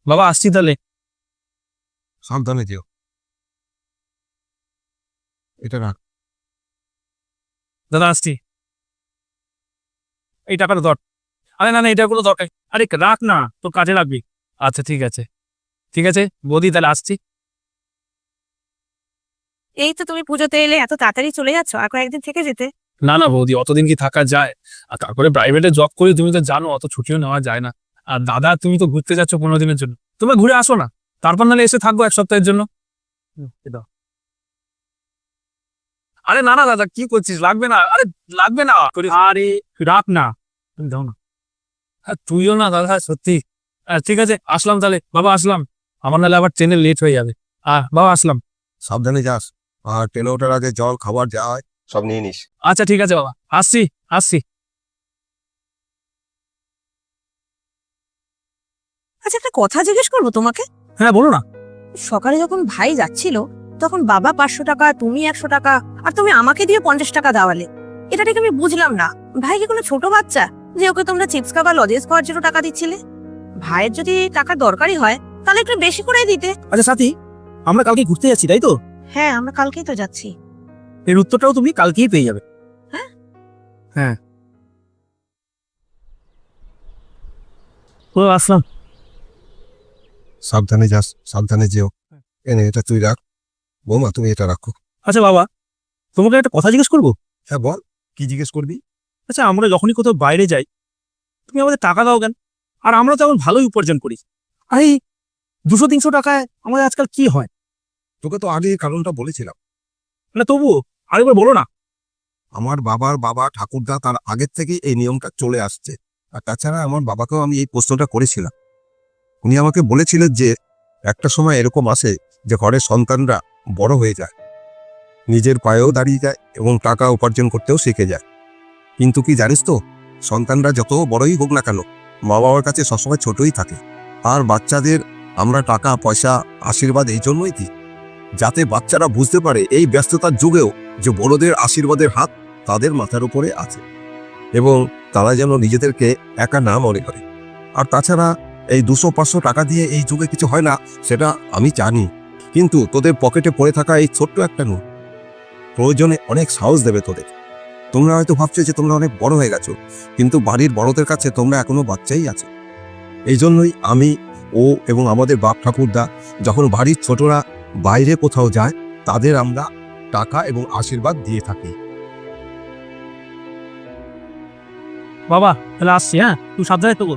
বাবা আসছি তাহলে। সাবধানে যেও। এটা রাখ। দাদা আসছি। এই টাকাটা ধর। আরে না না, এটা কোনো দরকার, আরে রাখ না, তোর কাজে লাগবি। আচ্ছা ঠিক আছে, ঠিক আছে বৌদি, তাহলে আসছি। এই তো তুমি পুজোতে এলে, এত তাড়াতাড়ি চলে যাচ্ছ, আর কয়েকদিন থেকে যেতে। না না বৌদি, অতদিন কি থাকা যায়? আর তারপরে প্রাইভেটে জব করি, তুমি তো জানো অত ছুটিও নেওয়া যায় না। আর দাদা তুমি তো ঘুরতে যাচ্ছ 15 দিনের জন্য, তুমি ঘুরে আসো না, তারপর নাহলে এসে থাকবো 1 সপ্তাহের জন্য। এই দাও। আরে না না দাদা, কি করছিস, লাগবে না, আরে লাগবে না, আরে রাখ না, তুমি দাও না। তুইও না দাদা, সত্যি। ঠিক আছে, আসলাম তাহলে বাবা, আসলাম। আমার নাহলে আবার ট্রেনে লেট হয়ে যাবে। বাবা আসলাম। সাবধানে যাস। আর ট্রেনে ওঠার আগে জল খাবার যা হয় সব নিয়ে নিস। আচ্ছা ঠিক আছে বাবা, আসছি আসছি। আচ্ছা, একটা কথা জিজ্ঞেস করবো তোমাকে। হ্যাঁ বলো না। সকালে যখন ভাই যাচ্ছিল, তখন বাবা 500 টাকা, তুমি 100 টাকা, আর তুমি আমাকে দিয়ে 50 টাকা দেওয়ালে। এটা ঠিক আমি বুঝলাম না। ভাই কি কোনো ছোট বাচ্চা যে ওকে তোমরা চিপস খাবার, লজেস খাওয়ার জন্য টাকা দিচ্ছিলে? ভাইয়ের যদি টাকার দরকারই হয়, তাহলে একটু বেশি করে দিতে। আচ্ছা সাথী, আমরা কালকে ঘুরতে যাচ্ছি তাই তো? হ্যাঁ, আমরা কালকেই তো যাচ্ছি। এর উত্তরটাও তুমি কালকেই পেয়ে যাবে। হ্যাঁ? হ্যাঁ। ও আসলাম। সাবধানে যাস, সাবধানে যেও। এনে এটা তুই রাখ। বৌমা তুমি এটা রাখো। আচ্ছা বাবা, তোমাকে একটা কথা জিজ্ঞেস করবো। হ্যাঁ বল, কি জিজ্ঞেস করবি? আচ্ছা, আমরা যখনই কোথাও বাইরে যাই, তুমি আমাদের টাকা দাও কেন? আর আমরা তো এখন ভালোই উপার্জন করি। আর এই 200-300 টাকায় আমাদের আজকাল কি হয়? তোকে তো আগে এই কারণটা বলেছিলাম। না তবুও আরেকবার বলো না। আমার বাবার বাবা ঠাকুরদা তার আগের থেকেই এই নিয়মটা চলে আসছে। আর তাছাড়া আমার বাবাকেও আমি এই প্রশ্নটা করেছিলাম। উনি আমাকে বলেছিলেন যে একটা সময় এরকম আসে যে ঘরের সন্তানরা বড় হয়ে যায়, নিজের পায়েও দাঁড়িয়ে যায় এবং টাকা উপার্জন করতেও শিখে যায়। কিন্তু কি জানিস তো, সন্তানরা যত বড়ই হোক না কেন, মা বাবার কাছে সবসময় ছোটই থাকে। আর বাচ্চাদের আমরা টাকা পয়সা আশীর্বাদ এই জন্যই দিই, যাতে বাচ্চারা বুঝতে পারে এই ব্যস্ততার যুগেও যে বড়দের আশীর্বাদের হাত তাদের মাথার উপরে আছে, এবং তারা যেন নিজেদেরকে একা না মনে করে। আর তাছাড়া এই 200-500 টাকা দিয়ে এই যুগে কিছু হয় না, সেটা আমি জানি। কিন্তু তোদের পকেটে পড়ে থাকা এই ছোট্ট একটা নোট প্রয়োজনে অনেক সাহস দেবে তোদের। তোমরা হয়তো ভাবছো যে তোমরা অনেক বড় হয়ে গেছো, কিন্তু বাড়ির বড়দের কাছে তোমরা এখনো বাচ্চাই আছো। এই জন্যই আমি, ও এবং আমাদের বাপ ঠাকুরদা যখন বাড়ির ছোটরা বাইরে কোথাও যায়, তাদের আমরা টাকা এবং আশীর্বাদ দিয়ে থাকি। বাবা তাহলে আসছি, হ্যাঁ তুই সাবধানে থাকো।